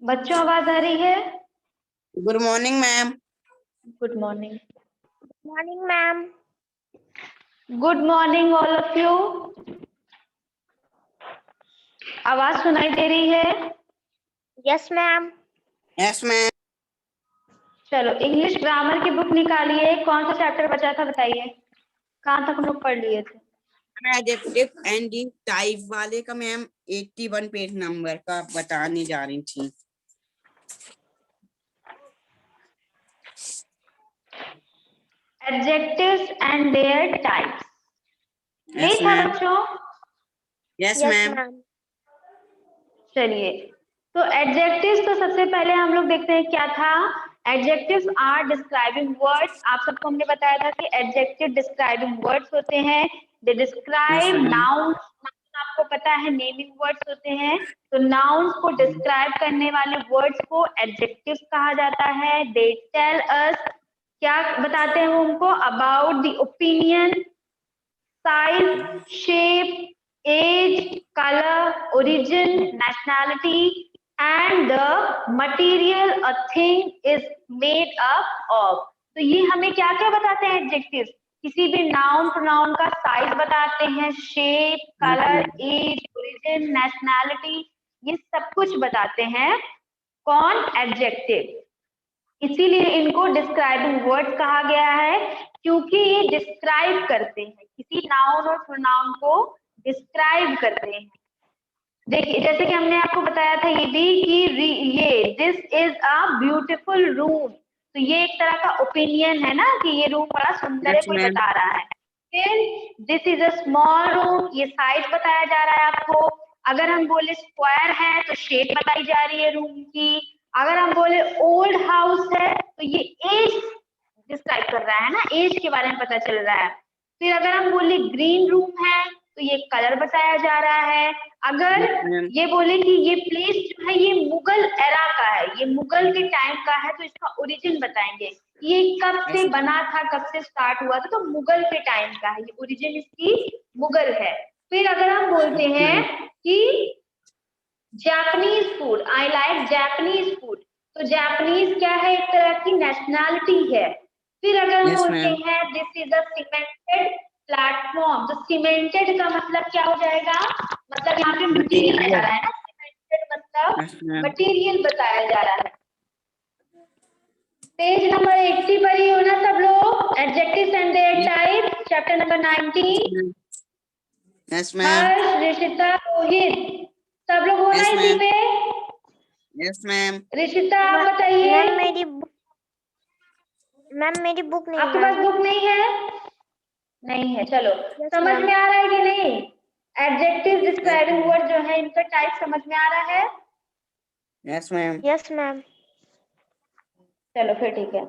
बच्चों आवाज आ रही है? Good morning ma'am. Good morning. Morning ma'am. Good morning all of you. आवाज सुनाई दे रही है? Yes ma'am. Yes ma'am. चलो इंग्लिश ग्रामर की बुक निकालिए। कौन सा चैप्टर बचा था बताइए, कहाँ तक हम लोग पढ़ लिए थे? एडजेक्टिव एंड दी टाइप वाले का मैम 81 पेज नंबर का बताने जा रही थी। Adjectives and there types. नहीं यस था मैम। बच्चों? Yes yes ma'am. मैम। चलिए, तो एडजेक्टिव्स तो सबसे पहले हम लोग देखते हैं क्या था। Adjectives are describing words. आप सबको हमने बताया था कि एडजेक्टिव डिस्क्राइबिंग वर्ड्स होते हैं। They describe noun. आपको पता है नेमिंग वर्ड्स होते हैं, तो नाउन्स को डिस्क्राइब करने वाले वर्ड्स को एडजेक्टिव्स कहा जाता है। दे टेल अस, क्या बताते हैं वो हमको, about the opinion, size, shape, age, color, origin, nationality, and the material a thing is made up of। तो ये हमें क्या क्या बताते हैं एडजेक्टिव्स? किसी भी नाउन प्रोनाउन का साइज बताते हैं, shape, colour, age, origin, nationality, ये सब कुछ बताते हैं। कौन? एडजेक्टिव। इसीलिए इनको डिस्क्राइबिंग वर्ड्स कहा गया है, क्योंकि ये डिस्क्राइब करते हैं, किसी नाउन और प्रोनाउन को डिस्क्राइब करते हैं। देखिए, जैसे कि हमने आपको बताया था ये भी कि ये this is a beautiful room, तो ये एक तरह का ओपिनियन है ना कि ये रूम बड़ा सुंदर है, Yes, कोई ma'am. बता रहा है। फिर this is a small room, ये साइज बताया जा रहा है आपको। अगर हम बोले स्क्वायर है तो शेप बताई जा रही है रूम की। अगर हम बोले ओल्ड हाउस है तो ये एज डिस्क्राइब कर रहा है ना, एज के बारे में पता चल रहा है। फिर अगर हम बोले ग्रीन रूम है तो ये कलर बताया जा रहा है। अगर Yes, ma'am. ये बोले कि ये प्लेस जो है ये मुगल एरा का है, ये मुगल के टाइम का है, तो इसका ओरिजिन बताएंगे, ये कब से Yes. बना था, कब से स्टार्ट हुआ था, तो मुगल के टाइम का है, ये ओरिजिन इसकी मुगल है। फिर अगर हम बोलते हैं कि Japanese food, I like Japanese food, तो जापानीज क्या है, एक तरह की नेशनैलिटी है। फिर अगर हम Yes, बोलते ma'am. हैं this is a cemented platform, तो सीमेंटेड का मतलब क्या हो जाएगा, मतलब यहाँ पे मटेरियल Material. बता रहा है ना, सीमेंटेड मतलब Yes, ma'am. मटेरियल बताया जा रहा है। पेज नंबर 80 पर ही हो ना सब लोग, adjectives and their type, chapter number 19। Yes, ma'am. Harsh, Rishita, Rohit, सब लोग हो ना Yes, इसी ma'am. पे? Yes, ma'am. ऋषिता आप बताइए। मैम मेरी बुक नहीं आपके है। पास बुक नहीं है? नहीं है, चलो। Yes, समझ ma'am. में आ रहा है कि नहीं? एडजेक्टिव डिस्क्राइबिंग वर्ड जो है इनका टाइप समझ में आ रहा है? Yes, ma'am. Yes ma'am. चलो फिर ठीक है।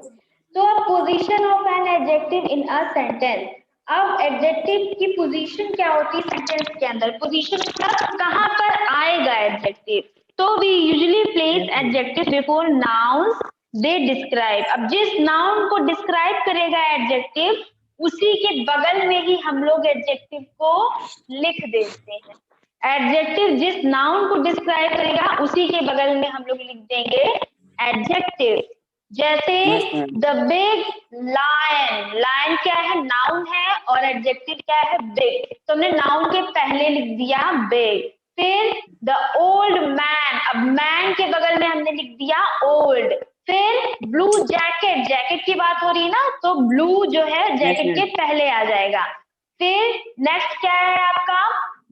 तो अब position of an adjective in a sentence. अब एडजेक्टिव की पोजीशन क्या होती है सेंटेंस के अंदर? पोजीशन मतलब कहाँ पर आएगा एडजेक्टिव। तो we usually place adjective before nouns they describe. अब जिस नाउन को डिस्क्राइब करेगा एडजेक्टिव, उसी के बगल में ही हम लोग एडजेक्टिव को लिख देते हैं। एडजेक्टिव जिस नाउन को डिस्क्राइब करेगा उसी के बगल में हम लोग लिख देंगे एडजेक्टिव। जैसे Yes, ma'am. The big lion, lion क्या है, नाउन है, और एडजेक्टिव क्या है, बिग, तो हमने नाउन के पहले लिख दिया बिग। फिर द ओल्ड मैन, अब मैन के बगल में हमने लिख दिया ओल्ड। फिर ब्लू जैकेट, जैकेट की बात हो रही है ना, तो ब्लू जो है जैकेट ma'am. के पहले आ जाएगा। फिर नेक्स्ट क्या है आपका,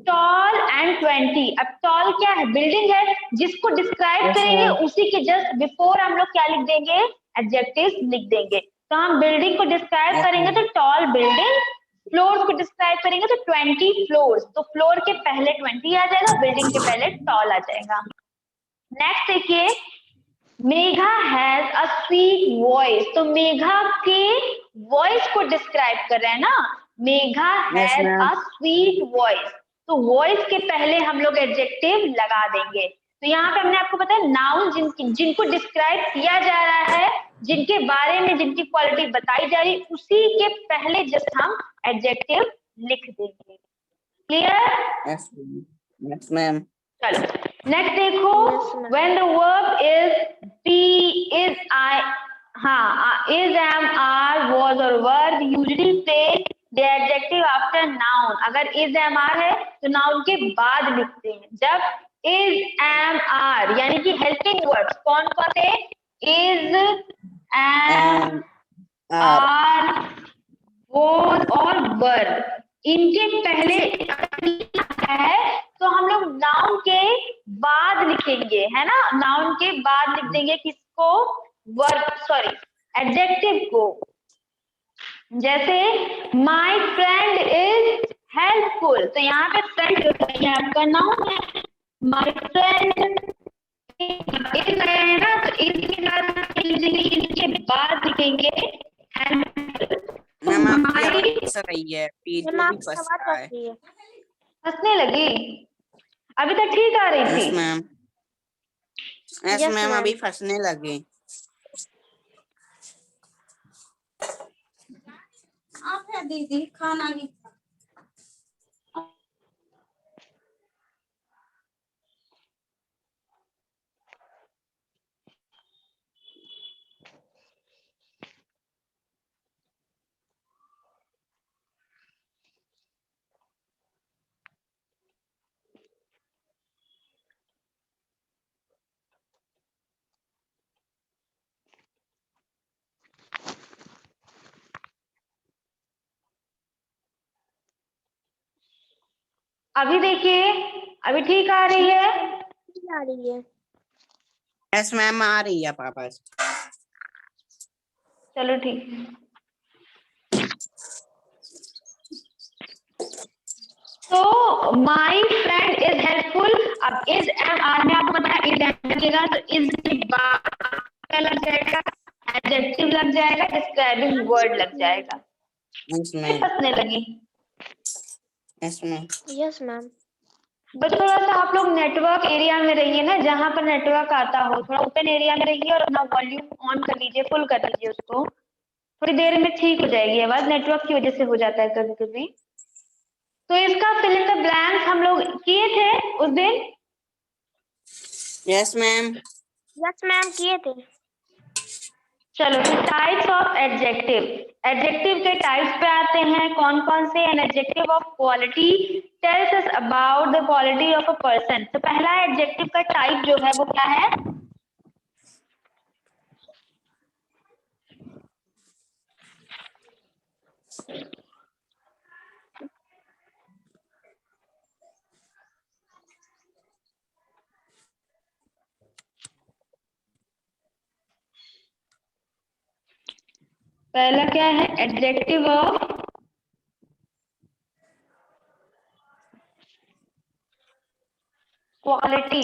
टॉल एंड 20। अब टॉल क्या है, बिल्डिंग है, जिसको डिस्क्राइब Yes, करेंगे ma'am. उसी के जस्ट बिफोर हम लोग क्या लिख देंगे, एडजेक्टिव्स लिख देंगे। तो हम बिल्डिंग को डिस्क्राइब Yes, करेंगे तो ma'am. टॉल बिल्डिंग, फ्लोर्स को डिस्क्राइब करेंगे तो 20 फ्लोर्स, तो फ्लोर के पहले 20 आ जाएगा, बिल्डिंग के पहले टॉल आ जाएगा। नेक्स्ट देखिए, Megha has a sweet voice, तो मेघा के वॉइस को डिस्क्राइब कर रहे हैं ना, Megha Yes, has ma'am. A sweet voice, तो वॉइस के पहले हम लोग एडजेक्टिव लगा देंगे। तो यहाँ पे हमने आपको बताया नाउन जिनको डिस्क्राइब किया जा रहा है, जिनके बारे में जिनकी क्वालिटी बताई जा रही है, उसी के पहले जस्ट हम एडजेक्टिव लिख देंगे। Clear? Yes, ma'am. Yes, ma'am. चलो नेक्स्ट देखो, Yes, ma'am. when the verb is be, is, I, is, am, are, was और were usually place the adjective after noun. अगर is, am, are है तो noun के बाद लिखते हैं. जब is, am, are यानी कि helping words कौन कौन थे? is, am, are, was और were. इनके पहले है तो हम लोग नाउन के बाद लिखेंगे, है ना, नाउन के बाद लिख देंगे किसको? वर्ब, सॉरी, एडजेक्टिव को. जैसे माय फ्रेंड इज हेल्पफुल, तो यहाँ पे फ्रेंड जो है आपका नाउन है. माय फ्रेंड इज है ना, तो इसके बाद लिखेंगे हेल्पफुल. मैम आपकी आवाज आ रही है, पेज में मैम भी आपकी फंस आवाज रहा फंस है। रही है। हंसने लगी? अभी तक ठीक आ रही यस थी. Ma'am, yes Yes, ma'am ma'am. अभी फंसने लगे। आप है दीदी खाना नहीं। अभी देखिए, अभी ठीक आ रही है? आ रही है। यस मैम आ रही है पापा। चलो ठीक है. तो माई फ्रेंड इज हेल्पफुल. अब इज एम आर में आपको पता है इज एम लगेगा, तो इज के बाद क्या लग जाएगा? एडजेक्टिव लग जाएगा, डिस्क्राइबिंग वर्ड लग जाएगा. यस मैम, फंसने लगी? Yes ma'am. Yes, ma'am. बस थोड़ा सा आप लोग नेटवर्क एरिया में रहिए ना, जहाँ पर नेटवर्क आता हो, थोड़ा ओपन एरिया में रहिए और अपना वॉल्यूम ऑन कर लीजिए, फुल कर लीजिए उसको. थोड़ी देर में ठीक हो जाएगी आवाज, नेटवर्क की वजह से हो जाता है कभी कभी. तो इसका फिल इन द ब्लैंक्स हम लोग किए थे उस दिन. Yes ma'am, Yes, ma'am. किए थे। चलो, तो टाइप्स ऑफ एडजेक्टिव. एडजेक्टिव के टाइप्स पे आते हैं, कौन कौन से? An adjective of quality tells us about the quality of a person. तो पहला एडजेक्टिव का टाइप जो है वो क्या है? पहला क्या है? Adjective of quality.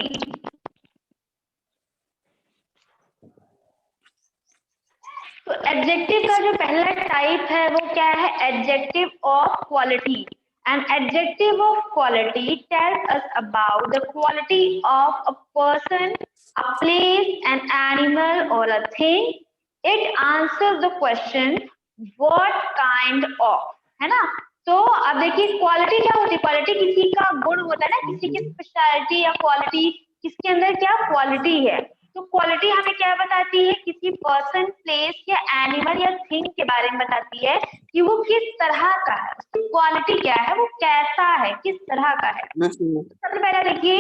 तो एडजेक्टिव का जो पहला टाइप है वो क्या है? Adjective of quality. An adjective of quality tells us about the quality of a person, a place, an animal, or a thing. It answers the question what kind of, है ना? तो अब देखिए क्वालिटी क्या होती है? क्वालिटी किसी का गुण होता है ना, किसी की स्पेशलिटी या क्वालिटी, किसके अंदर क्या क्वालिटी है. तो क्वालिटी हमें क्या बताती है? किसी पर्सन, प्लेस या एनिमल या थिंग के बारे में बताती है कि वो किस तरह का है. क्वालिटी क्या है? वो कैसा है, किस तरह का है. सबसे पहले देखिए,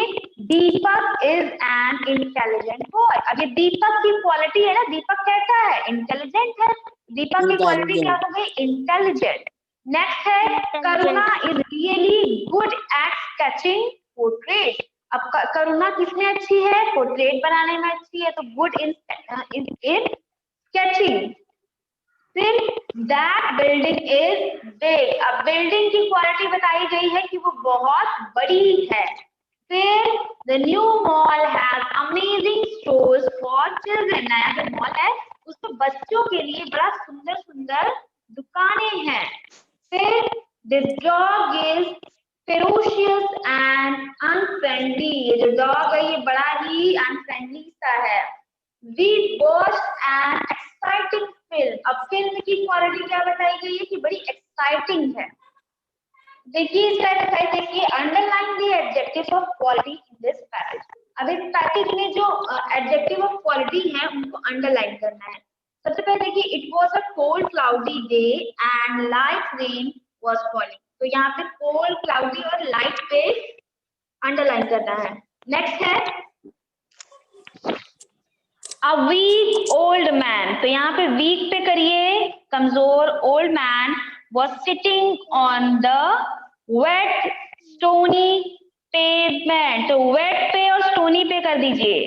दीपक इज एन इंटेलिजेंट बॉय. अब ये दीपक की क्वालिटी है ना, दीपक कैसा है? इंटेलिजेंट है. दीपक की क्वालिटी क्या हो गई? इंटेलिजेंट. नेक्स्ट है, Karuna is really good at sketching portrait. अब करुणा किसमें अच्छी है? पोर्ट्रेट बनाने में अच्छी है, तो गुड इन स्केचिंग. फिर दैट बिल्डिंग इज बिग. अब बिल्डिंग की क्वालिटी बताई गई है कि वो बहुत बड़ी है. फिर the new mall has amazing stores for children. नया जो मॉल है उसमें बच्चों के लिए बड़ा सुंदर सुंदर दुकानें हैं. फिर this dog is ferocious and unfriendly. ये जो डॉग है ये बड़ा ही अनफ्रेंडली सा है. We watched an exciting film. अब फिल्म की क्वालिटी क्या बताई गई है? कि बड़ी एक्साइटिंग है. देखिए इसका एक्सरसाइज देखिए, underline the adjectives of quality in this passage. अब इस पैसेज में जो एडजेक्टिव ऑफ क्वालिटी है उनको अंडरलाइन करना है। सबसे पहले देखिए, it was a cold cloudy day and light rain was falling. तो यहाँ पे कोल्ड क्लाउडी और लाइट पे अंडरलाइन करना है। नेक्स्ट है अ वीक ओल्ड मैन। तो यहाँ पे वीक पे करिए कमजोर, old man was sitting on the wet stony pavement. तो वेट पे और स्टोनी पे कर दीजिए,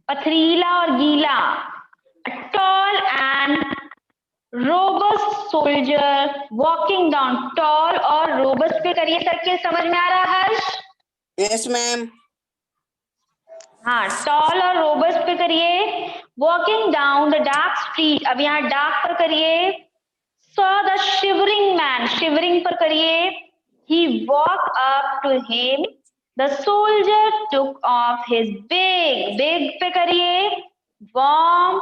पथरीला और गीला। Tall and robust soldier walking down. Tall और रोबस्ट पे करिए करके, समझ में आ रहा है हर्ष? Yes ma'am. हाँ, टॉल और रोबस्ट पे करिए। Walking down the dark street, अब यहाँ डार्क पर करिए। Saw the shivering man, shivering पर करिए। He walk up to him, the soldier took off his big, big पे करिए। Warm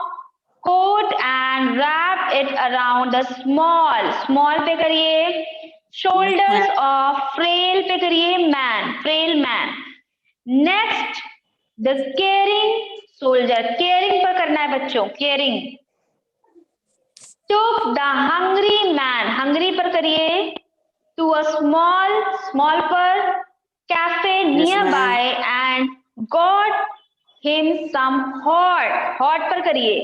coat and wrap it around the small, small पे करिए। शोल्डर्स ऑफ फ्रेल पे करिए man, frail man. Next the caring soldier, caring पर करना है बच्चों, caring. took the hungry man, hungry पर करिए। to a small, small पर cafe nearby and got him some hot, hot पर करिए।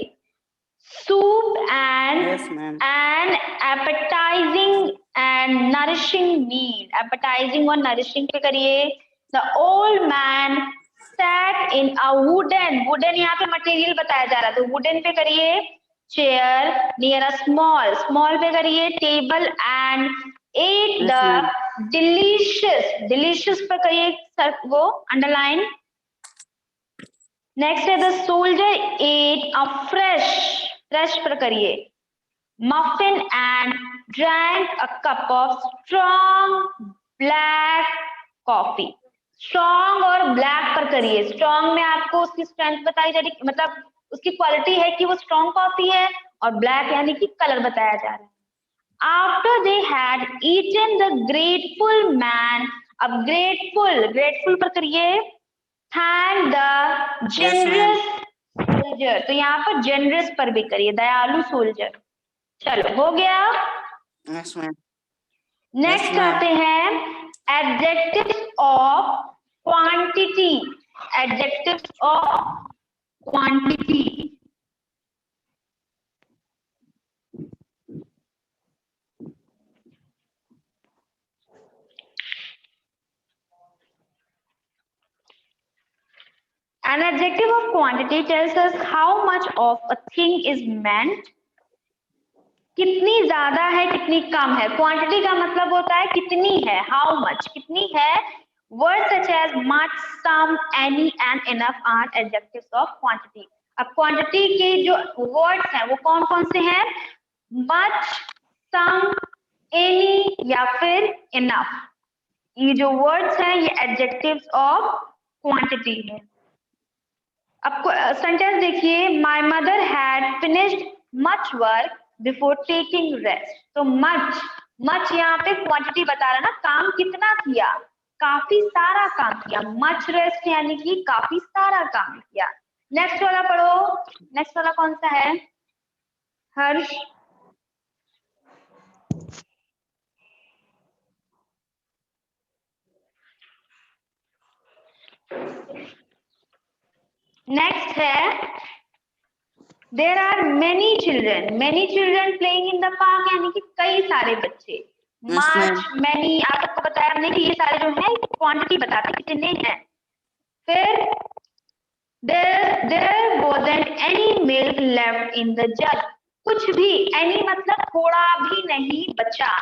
soup and an appetizing and nourishing meal, appetizing और nourishing पे करिए। the old man sat in a wooden, wooden यहाँ पे मटेरियल बताया जा रहा है, तो wooden पे करिए। Chair near a small, small पे करिए। Table and at the delicious, delicious पर करिए सर वो अंडरलाइन। नेक्स्ट है the soldier at a fresh, fresh पर करिए। Muffin and drank a cup of strong black coffee. Strong और ब्लैक पर करिए। स्ट्रॉन्ग में आपको उसकी स्ट्रेंथ बताई जा रही, मतलब उसकी क्वालिटी है कि वो स्ट्रॉन्ग कॉफी है, और ब्लैक यानी कि कलर बताया जा रहा है। After they had eaten the grateful man, अब ग्रेटफुल, ग्रेटफुल पर करिए। थैंक द जेनरस सोल्जर, तो यहाँ पर जेनरस पर भी करिए, दयालु सोल्जर। चलो हो गया। Yes ma'am. नेक्स्ट आते हैं adjectives of quantity, adjectives of quantity. An adjective of quantity tells us how much of a thing is meant, कितनी ज्यादा है कितनी कम है। क्वांटिटी का मतलब होता है कितनी है, हाउ मच, कितनी है। Word such as much, some, any and enough are adjectives of quantity. अब क्वांटिटी के जो वर्ड्स हैं वो कौन कौन से हैं? मच, सम, एनी या फिर इनफ। ये जो वर्ड्स हैं ये एडजेक्टिव्स ऑफ क्वांटिटी है। अब सेंटेंस देखिए, my mother had finished much work before taking rest. तो मच, मच यहाँ पे क्वांटिटी बता रहा है ना, काम कितना किया, काफी सारा काम किया। मच रेस्ट यानी कि काफी सारा काम किया। नेक्स्ट वाला पढ़ो, नेक्स्ट वाला कौन सा है हर्ष? नेक्स्ट है there are many children playing in the park, यानी कि कई सारे बच्चे। मच, मेनी आप सबको बताया हमने कि ये सारे जो है क्वांटिटी बताते हैं कितने हैं। फिर there wasn't any milk left in the jug, कुछ भी, any मतलब थोड़ा भी नहीं बचा।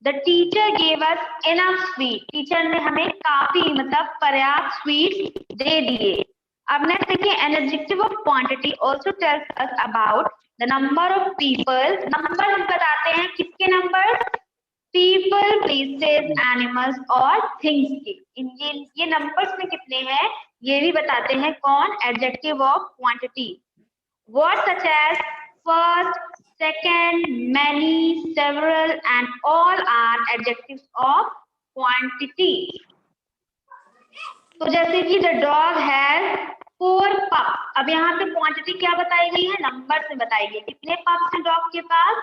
The teacher gave us enough sweet, teacher ने हमें काफी मतलब पर्याप्त स्वीट्स दे दिए। अब नेक्स्ट देखिए, an adjective of quantity also tells us about the number of people, number बताते हैं, किसके नंबर? people, places, animals और things के। ये नंबर्स में कितने हैं ये भी बताते हैं कौन? adjective of quantity. Words such as first, second, many, several and all are adjectives of quantity. तो जैसे कि द डॉग हैज 4 पप्स। अब यहाँ पे क्वांटिटी क्या बताई गई है, नंबर से बताई गई, कितने पप्स हैं डॉग के पास,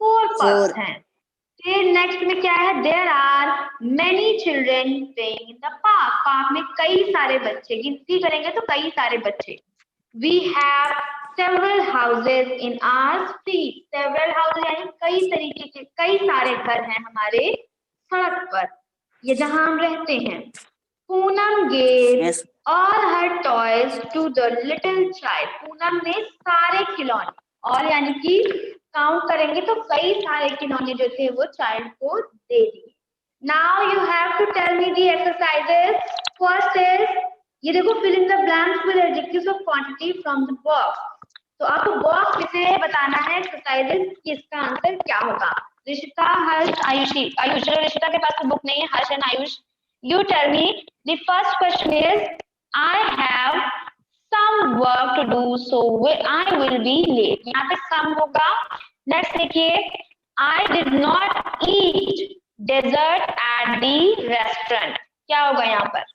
4 पप्स हैं। फिर नेक्स्ट में क्या है, there are many children playing in the park. Park में कई सारे बच्चे, गिनती करेंगे तो कई सारे बच्चे। We have several houses in our street. Several houses यानी कई तरीके के कई सारे घर हैं हमारे सड़क पर, ये जहां हम रहते हैं। Poonam gave all her toys to the little child। Poonam ने सारे खिलौने, और यानी कि काउंट करेंगे तो कई सारे खिलौने जो थे वो चाइल्ड को दे दिए। Now you have to tell me the exercises. First is, ये देखो, fill in the blanks with adjectives of quantity from the box. तो आपको बॉक्स में से बताना है एक्सरसाइजेस कि इसका आंसर क्या होगा। ऋषिता, हर्ष, आयुषी, आयुष, चलो ऋषिता के पास तो बुक नहीं है, Harsh and Ayush, you tell me the first question is, I have some work to do so I will be late। यहाँ पे some होगा। नेक्स्ट देखिए, I did not eat dessert at the restaurant। क्या होगा यहाँ पर,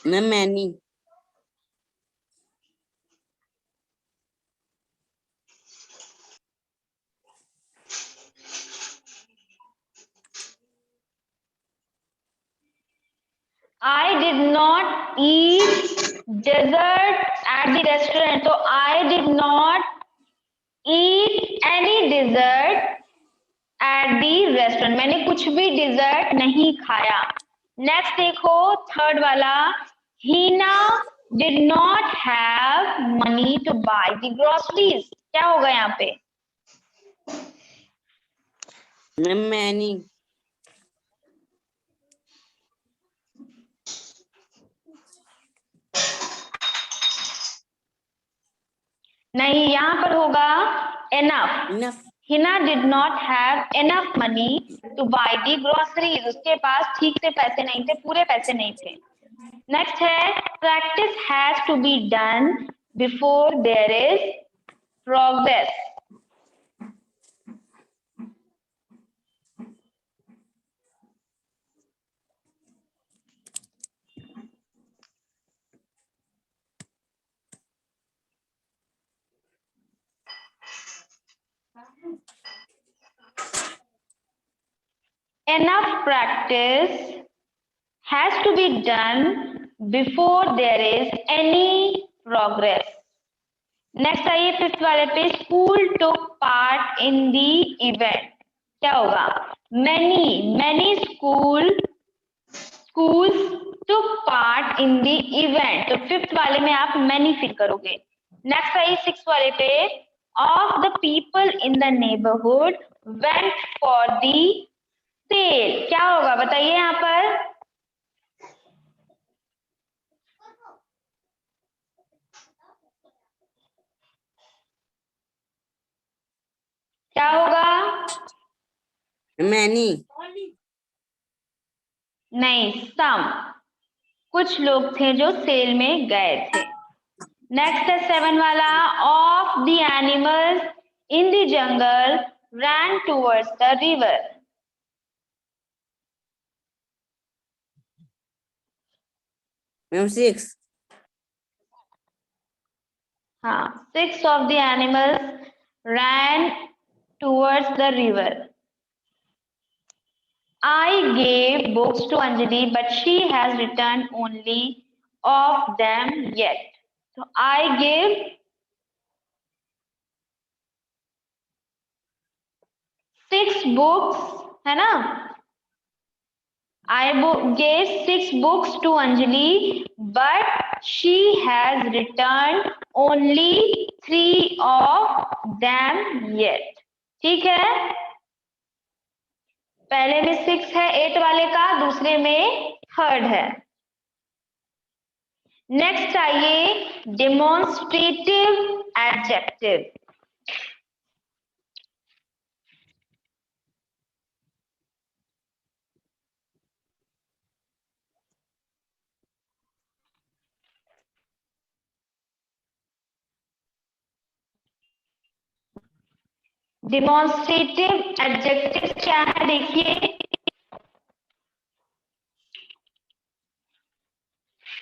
many. I did not eat dessert at the restaurant। तो I did not eat any dessert at the restaurant। मैंने कुछ भी डिजर्ट नहीं खाया। नेक्स्ट देखो, थर्ड वाला, हीना did not have money to buy the groceries। क्या होगा यहाँ पे, मैनी। नहीं, यहाँ पर होगा enough। Hina did not have enough money to buy the groceries। उसके पास ठीक से पैसे नहीं थे, पूरे पैसे नहीं थे। नेक्स्ट है, practice has to be done before there is progress। Enough practice has to be done before there is any progress। Next आइए फिफ्थ वाले पे, school took part in the event। क्या होगा, many schools took part in the event। तो fifth वाले में आप many fill करोगे। नेक्स्ट आइए सिक्स वाले पे, of the people in the neighborhood went for the sale। क्या होगा बताइए यहाँ पर, क्या होगा, मैनी। नहीं, सम, कुछ लोग थे जो सेल में गए थे। नेक्स्ट है सेवन वाला, of the animals in the jungle rain towards the river. Ma'am 6। हाँ, 6 of the animals ran towards the river। I gave books to Anjali but she has returned only of them yet। तो I gave 6 books, है ना, I gave 6 books to Anjali but she has returned only 3 of them yet। ठीक है, पहले में 6 है 8 वाले का, दूसरे में 3rd है। नेक्स्ट आइए डेमोन्स्ट्रेटिव एडजेक्टिव। डिमॉन्स्ट्रेटिव एडजेक्टिव क्या है देखिए,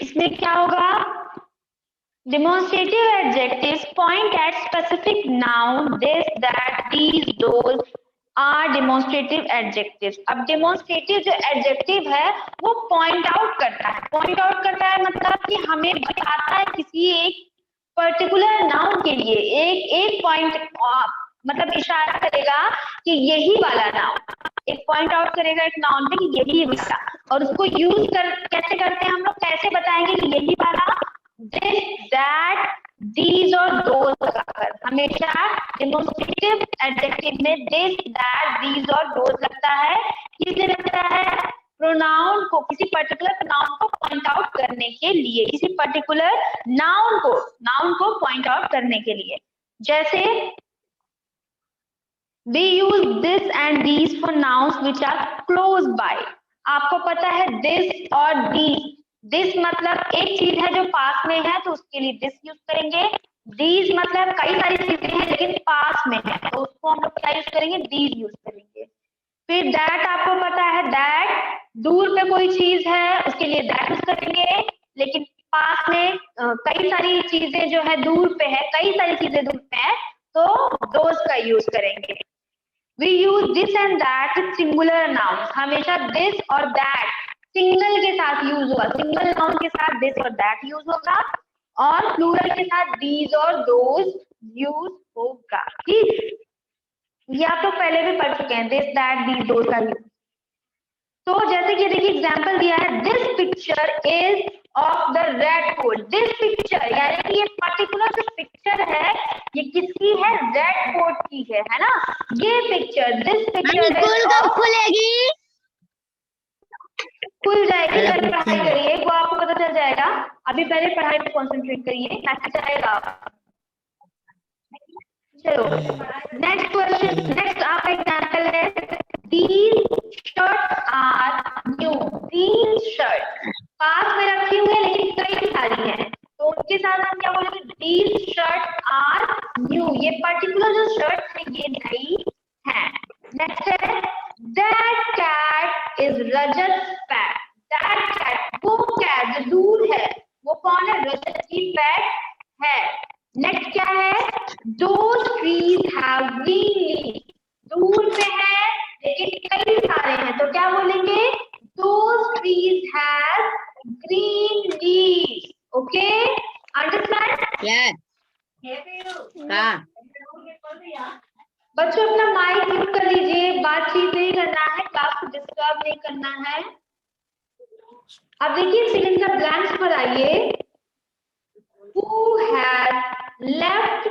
इसमें क्या होगा, demonstrative adjectives point at specific noun, this, that, these, those are demonstrative adjectives. अब demonstrative जो adjective है वो point out करता है, point out करता है मतलब कि हमें बताता है किसी एक particular noun के लिए एक point मतलब इशारा करेगा कि यही वाला नाउन, एक पॉइंट आउट करेगा एक नाउन पे कि यही वाला, और उसको यूज कैसे करते हैं हम लोग, कैसे बताएंगे कि यही वाला, this, that, these और those लगाकर, हमेशा डेमोन्स्ट्रेटिव एडजेक्टिव में this, that, these और those लगता है, किसलिए लगता है, प्रोनाउन को, किसी पर्टिकुलर प्रोनाउन को पॉइंट आउट करने के लिए, किसी पर्टिकुलर नाउन को पॉइंट आउट करने के लिए। जैसे we use this and these for nouns which are close by, आपको पता है this और these, this मतलब एक चीज है जो पास में है तो उसके लिए this यूज करेंगे, these मतलब कई सारी चीजें हैं लेकिन पास में है तो उसको हम लोग क्या यूज करेंगे, these यूज करेंगे। फिर that आपको पता है that दूर पे कोई चीज है उसके लिए that यूज करेंगे, लेकिन पास में कई सारी चीजें जो है दूर पे है, कई सारी चीजें दूर पे है तो those का यूज करेंगे। We use this and that with singular nouns, हमेशा this और that सिंगल के साथ यूज होगा, सिंगल नाउन के साथ this और that यूज होगा, और प्लूरल के साथ these और those यूज होगा। ठीक, ये आप तो पहले भी पढ़ चुके हैं, this, that, these, those का यूज। तो जैसे कि देखिए एग्जाम्पल दिया है, this picture is of the red fort, this picture यानी कि ये पर्टिकुलर जो पिक्चर है ये किसकी है, रेड फोर्ट की है ना, ये पिक्चर, दिस पिक्चर कब खुलेगी? खुल जाएगी, पहले पढ़ाई करिए वो आपको पता चल जाएगा, अभी पहले पढ़ाई पे कॉन्सेंट्रेट करिए ताकि जाएगा। चलो नेक्स्ट क्वेश्चन, नेक्स्ट आपका एग्जाम्पल है, these shirts are new, these shirts पास में रखी हुई है लेकिन कई सारी हैं तो उनके साथ हम क्या बोलेंगे, these shirts are new, ये पर्टिकुलर जो शर्ट है ये नई है। नेक्स्ट है, that cat is Rajat's pet, that cat वो कैट जो दूर है वो कौन है, रजत की पेट है। नेक्स्ट क्या है, those trees have green leaves, दूर पे है लेकिन कई सारे हैं तो क्या बोलेंगे, those trees have green leaves, okay, understand? Yes. हाँ। बच्चों अपना माइक म्यूट कर लीजिए, बातचीत नहीं करना है, क्लास को डिस्टर्ब नहीं करना है। अब देखिए फिलिंग द ब्लैंक्स पर आइए, who has left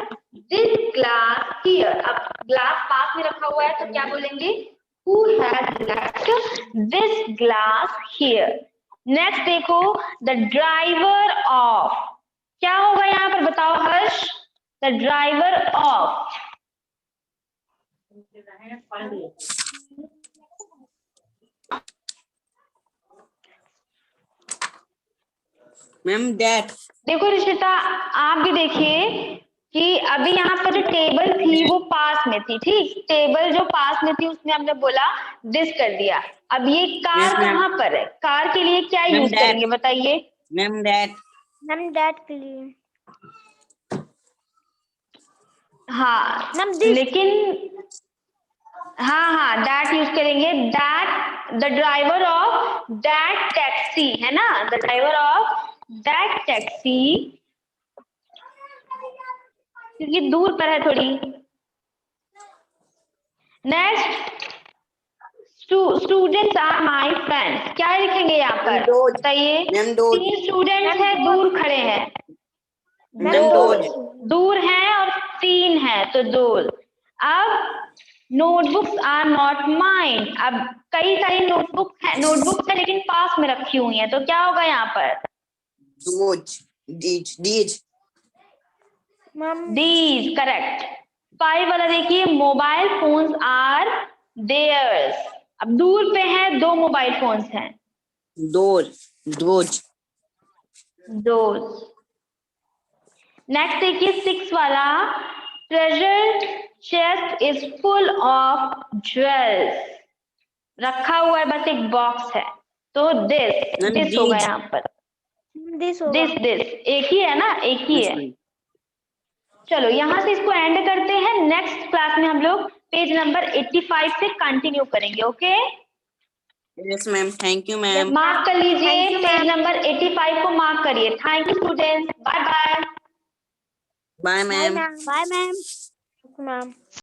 this glass here, अब ग्लास पास में रखा हुआ है तो क्या बोलेंगे, who has left this glass here। Next देखो, the driver of, क्या होगा यहाँ पर बताओ हर्ष, the driver of, ma'am that, देखो रिशिता आप भी देखिए कि अभी यहाँ पर जो टेबल थी वो पास में थी, ठीक, टेबल जो पास में थी उसने हमने बोला दिस कर दिया। अब ये कार Yes, ma'am. कहाँ पर है, कार के लिए क्या Ma'am, यूज that. करेंगे बताइए, मैम that, मैम दैट के लिए, हाँ मैम दिस, लेकिन हाँ दैट यूज करेंगे, that the driver of that taxi है ना, the driver of that taxi, क्योंकि दूर पर है थोड़ी। Next, students are my friends, क्या लिखेंगे यहाँ पर Those. बताइए, मैम those. 3 स्टूडेंट्स हैं दूर खड़े हैं, मैम those. दूर हैं और 3 हैं तो दूर। अब नोटबुक्स आर नॉट माइन, अब कई सारी नोटबुक्स है लेकिन पास में रखी हुई हैं तो क्या होगा यहाँ पर, those, these, ma'am these, correct. 5 वाला देखिए, मोबाइल फोन्स आर देयर्स, अब दूर पे है 2 मोबाइल फोन्स हैं, those, दोज। नेक्स्ट देखिए 6 वाला, treasure chest is full of jewels. रखा हुआ है, बस एक बॉक्स है, तो दिस होगा these. यहाँ पर, दिस होगा। दिस एक ही है ना, एक ही है। चलो यहाँ से इसको एंड करते हैं, नेक्स्ट क्लास में हम लोग पेज नंबर 85 से कंटिन्यू करेंगे। Okay, Yes, ma'am. Thank you, ma'am. Mark कर लीजिए, Thank you, page ma'am. Number 85 को मार्क करिए। Thank you students, bye bye. Bye, bye ma'am. Ma'am. Bye ma'am. Ma'am.